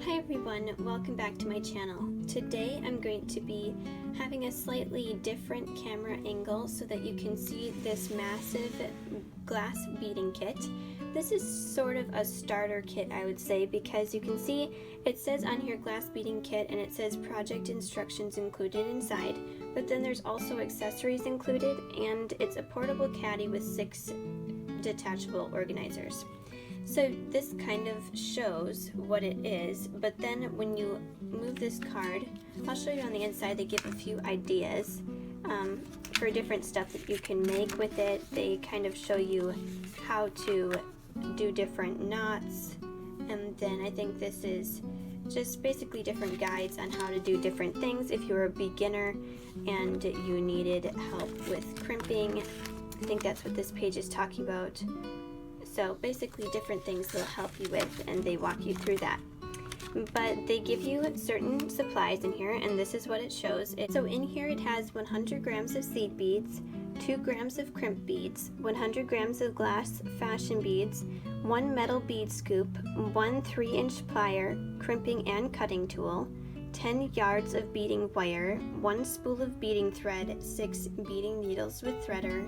Hi everyone, welcome back to my channel. Today I'm going to be having a slightly different camera angle so that you can see this massive glass beading kit. This is sort of a starter kit, I would say, because you can see it says on here glass beading kit and it says project instructions included inside, but then there's also accessories included, and it's a portable caddy with 6 detachable organizers. So this kind of shows what it is, but then when you move this card, I'll show you on the inside. They give a few ideas for different stuff that you can make with it. They kind of show you how to do different knots, and then I think this is just basically different guides on how to do different things if you're a beginner and you needed help with crimping. I think that's what this page is talking about. So basically different things they'll help you with, and they walk you through that. But they give you certain supplies in here, and this is what it shows. So in here it has 100 grams of seed beads, 2 grams of crimp beads, 100 grams of glass fashion beads, 1 metal bead scoop, 1 3-inch plier, crimping and cutting tool, 10 yards of beading wire, 1 spool of beading thread, 6 beading needles with threader,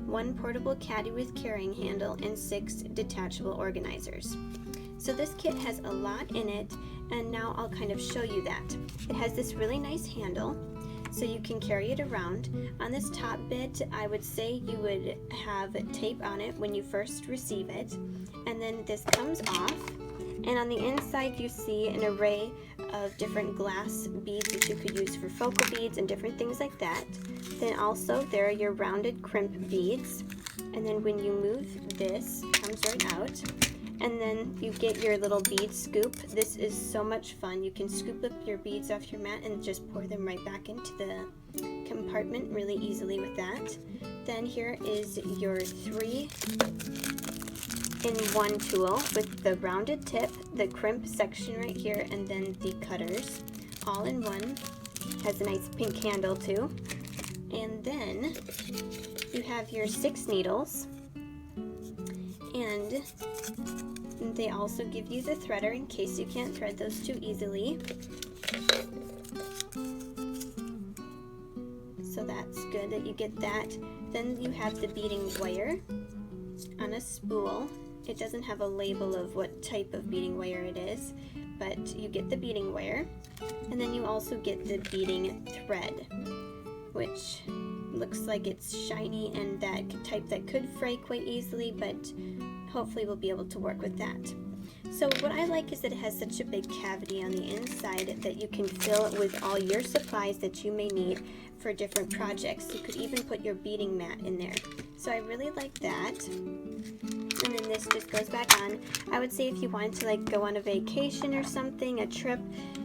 1 portable caddy with carrying handle, and 6 detachable organizers. So this kit has a lot in it, and now I'll kind of show you that. It has this really nice handle, so you can carry it around. On this top bit, I would say you would have tape on it when you first receive it, and then this comes off, and on the inside you see an array of different glass beads that you could use for focal beads and different things like that. Then also there are your rounded crimp beads, and then when you move this, it comes right out, and then you get your little bead scoop. This is so much fun. You can scoop up your beads off your mat and just pour them right back into the compartment really easily with that. Then here is your 3-in-1 tool with the rounded tip, the crimp section right here, and then the cutters all in one. Has a nice pink handle too. And then you have your 6 needles, and they also give you the threader in case you can't thread those too easily. So that's good that you get that. Then you have the beading wire on a spool. It doesn't have a label of what type of beading wire it is, but you get the beading wire. And then you also get the beading thread, which looks like it's shiny and that type that could fray quite easily, but hopefully we'll be able to work with that. So what I like is that it has such a big cavity on the inside that you can fill it with all your supplies that you may need for different projects. You could even put your beading mat in there. So I really like that. And then this just goes back on. I would say if you wanted to like go on a vacation or something, a trip,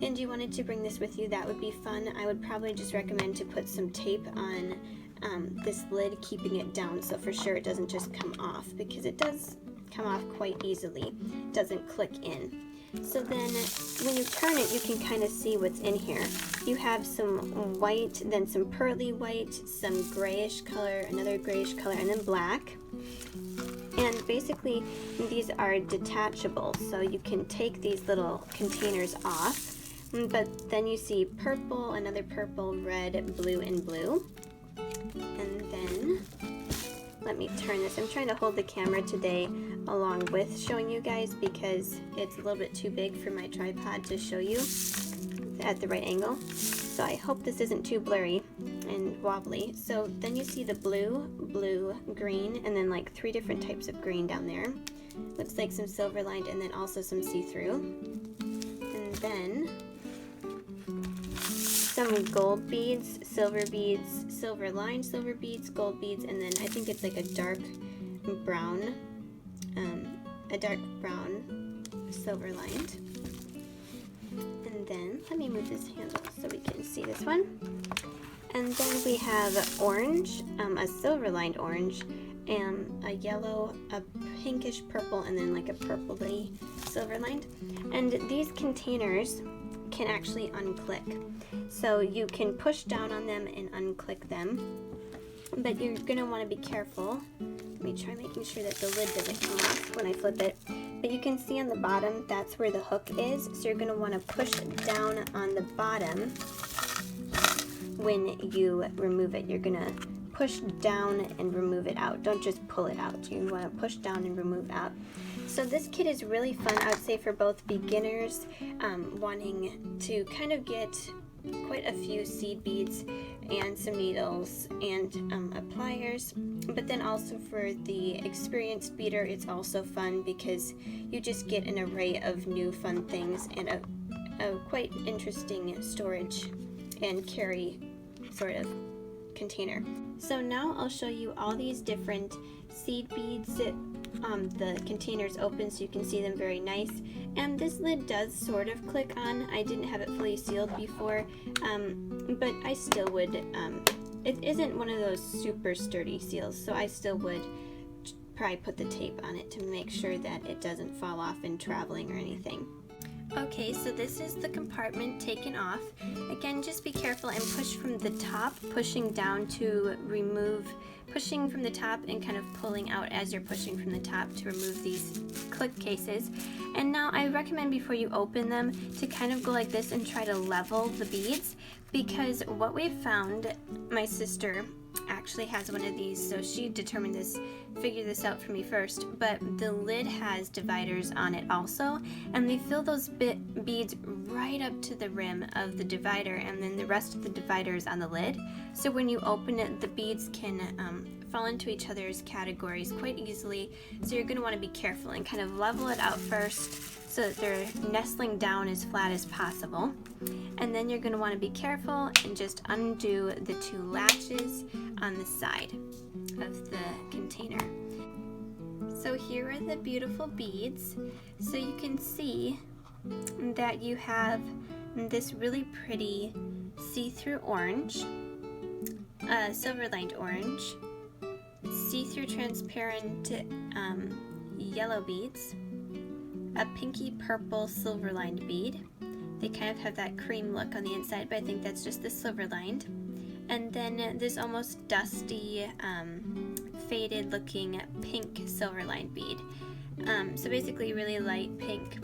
and you wanted to bring this with you, that would be fun. I would probably just recommend to put some tape on this lid, keeping it down so for sure it doesn't just come off, because it does come off quite easily. It doesn't click in. So then when you turn it, you can kind of see what's in here. You have some white, then some pearly white, some grayish color, another grayish color, and then black. And basically these are detachable, so you can take these little containers off. But then you see purple, another purple, red, blue, and blue. And then let me turn this. I'm trying to hold the camera today along with showing you guys because it's a little bit too big for my tripod to show you at the right angle. So I hope this isn't too blurry and wobbly. So then you see the blue, blue, green, and then like 3 different types of green down there. Looks like some silver lined and then also some see-through. And then some gold beads, silver lined silver beads, gold beads, and then I think it's like a dark brown silver lined. And then let me move this handle so we can see this one. And then we have orange, a silver lined orange, and a yellow, a pinkish purple, and then like a purpley silver lined. And these containers can actually unclick. So you can push down on them and unclick them, but you're going to want to be careful. Let me try making sure that the lid doesn't come off when I flip it. but you can see on the bottom, that's where the hook is. So you're gonna wanna push down on the bottom when you remove it. You're gonna push down and remove it out. Don't just pull it out. You wanna push down and remove out. So this kit is really fun, I would say, for both beginners wanting to kind of get quite a few seed beads and some needles and pliers, but then also for the experienced beader, it's also fun because you just get an array of new fun things and a quite interesting storage and carry sort of container. So now I'll show you all these different seed beads. The container's open so you can see them very nice, and this lid does sort of click on. I didn't have it fully sealed before, but I still would, it isn't one of those super sturdy seals, so I still would probably put the tape on it to make sure that it doesn't fall off in traveling or anything. Okay, so this is the compartment taken off. Again, just be careful and push from the top, pushing down to remove, pushing from the top and kind of pulling out as you're pushing from the top to remove these clip cases. And now I recommend before you open them to kind of go like this and try to level the beads, because what we found, my sister actually has one of these, so she determined this, figured this out for me first, but the lid has dividers on it also, and they fill those beads right up to the rim of the divider, and then the rest of the divider is on the lid. So when you open it, the beads can fall into each other's categories quite easily, so you're going to want to be careful and kind of level it out first so that they're nestling down as flat as possible. And then you're going to want to be careful and just undo the two latches on the side of the container. So here are the beautiful beads. So you can see that you have this really pretty see-through orange, silver-lined orange, see-through transparent yellow beads, a pinky purple silver-lined bead. They kind of have that cream look on the inside, but I think that's just the silver-lined. And then this almost dusty, faded looking pink silver-lined bead. So basically really light pink.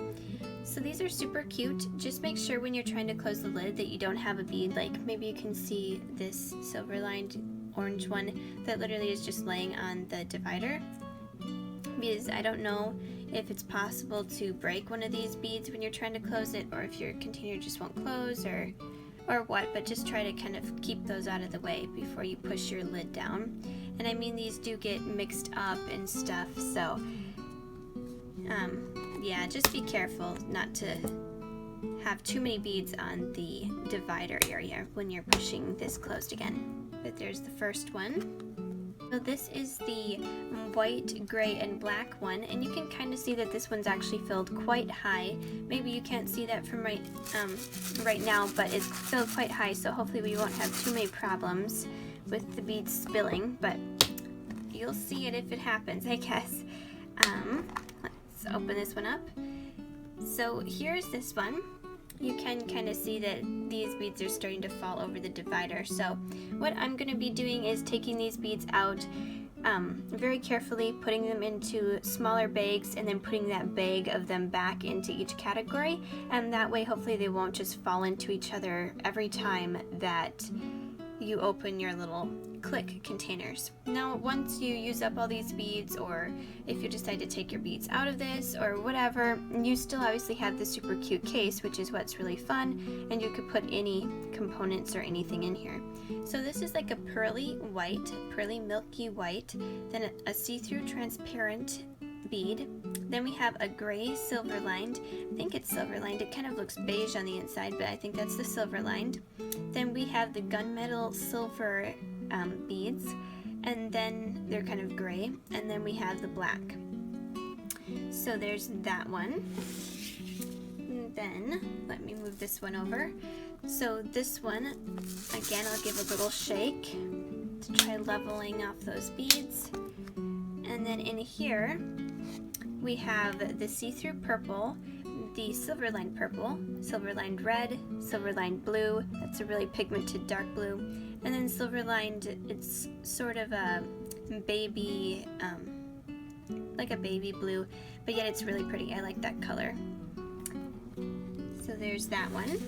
So these are super cute. Just make sure when you're trying to close the lid that you don't have a bead. Like maybe you can see this silver-lined orange one that literally is just laying on the divider. Because I don't know if it's possible to break one of these beads when you're trying to close it, or if your container just won't close, or what, but just try to kind of keep those out of the way before you push your lid down. And I mean, these do get mixed up and stuff, so yeah, just be careful not to have too many beads on the divider area when you're pushing this closed again. But there's the first one. So this is the white, gray, and black one, and you can kind of see that this one's actually filled quite high. Maybe you can't see that from right now, but it's filled quite high, so hopefully we won't have too many problems with the beads spilling, but you'll see it if it happens, I guess. Let's open this one up. So here's this one. You can kind of see that these beads are starting to fall over the divider. So what I'm going to be doing is taking these beads out very carefully, putting them into smaller bags, and then putting that bag of them back into each category. And that way, hopefully, they won't just fall into each other every time that you open your little click containers. Now, once you use up all these beads, or if you decide to take your beads out of this or whatever, you still obviously have the super cute case, which is what's really fun, and you could put any components or anything in here. So this is like a pearly white, pearly milky white, then a see-through transparent bead. Then we have a gray silver lined. I think it's silver lined. It kind of looks beige on the inside, but I think that's the silver lined. Then we have the gunmetal silver beads, and then they're kind of gray, and then we have the black. So there's that one. And then let me move this one over. So this one, again, I'll give a little shake to try leveling off those beads. And then in here we have the see-through purple, the silver-lined purple, silver-lined red, silver-lined blue, that's a really pigmented dark blue, and then silver-lined, it's sort of a baby, like a baby blue, but yet it's really pretty. I like that color. So there's that one.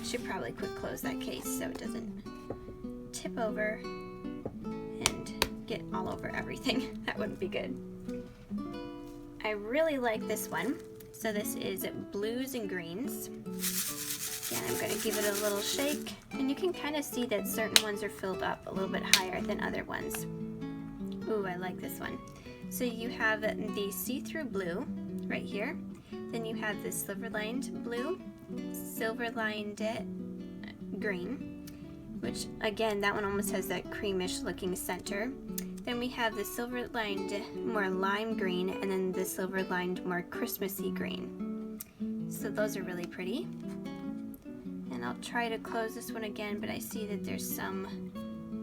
Should probably quick close that case so it doesn't tip over and get all over everything. That wouldn't be good. I really like this one. So this is blues and greens. Again, I'm going to give it a little shake, and you can kind of see that certain ones are filled up a little bit higher than other ones. Ooh, I like this one. So you have the see-through blue right here. Then you have the silver-lined blue, silver-lined green, which again, that one almost has that creamish looking center. Then we have the silver-lined more lime green, and then the silver-lined more Christmassy green. So those are really pretty. And I'll try to close this one again, but I see that there's some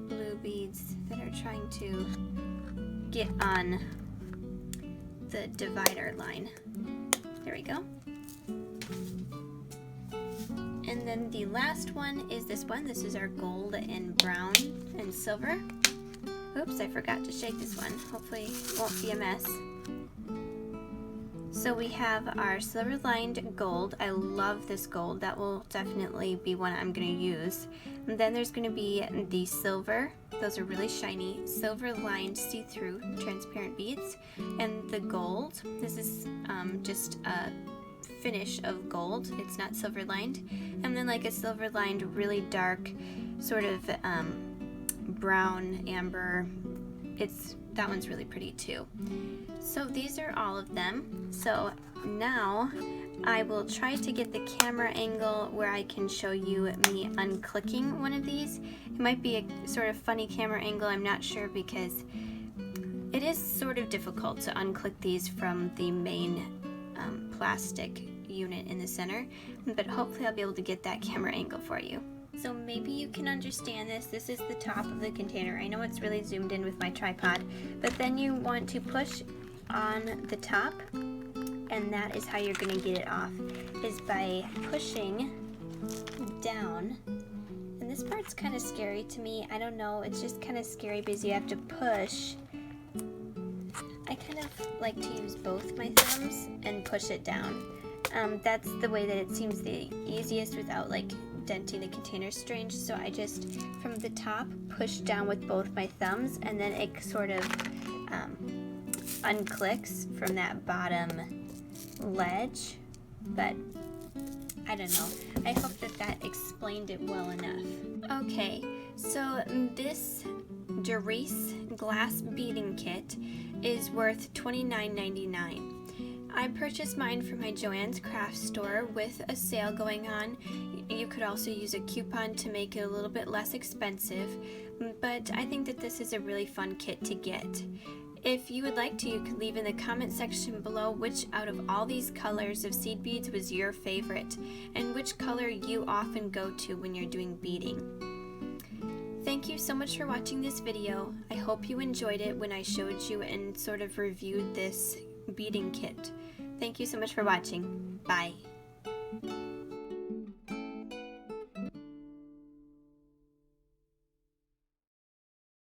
blue beads that are trying to get on the divider line. There we go. And then the last one is this one. This is our gold and brown and silver. Oops, I forgot to shake this one. Hopefully it won't be a mess. So we have our silver lined gold. I love this gold. That will definitely be one I'm going to use. And then there's going to be the silver. Those are really shiny. Silver lined see-through transparent beads. And the gold. This is just a finish of gold. It's not silver lined. And then like a silver lined really dark sort of brown amber. That one's really pretty too. So these are all of them. So now I will try to get the camera angle where I can show you me unclicking one of these. It might be a sort of funny camera angle, I'm not sure, because it is sort of difficult to unclick these from the main plastic unit in the center, but hopefully I'll be able to get that camera angle for you. So maybe you can understand this. This is the top of the container. I know it's really zoomed in with my tripod, but then you want to push on the top, and that is how you're going to get it off, is by pushing down. And this part's kind of scary to me. I don't know, it's just kind of scary because you have to push. I kind of like to use both my thumbs and push it down. That's the way that it seems the easiest without like denting the container strange. So I just from the top push down with both my thumbs, and then it sort of unclicks from that bottom ledge. But I don't know, I hope that explained it well enough. Okay, so this Darice glass beading kit is worth $29.99. I purchased mine from my Joann's Craft store with a sale going on. You could also use a coupon to make it a little bit less expensive, but I think that this is a really fun kit to get. If you would like to, you could leave in the comment section below which out of all these colors of seed beads was your favorite, and which color you often go to when you're doing beading. Thank you so much for watching this video. I hope you enjoyed it when I showed you and sort of reviewed this beading kit. Thank you so much for watching. Bye.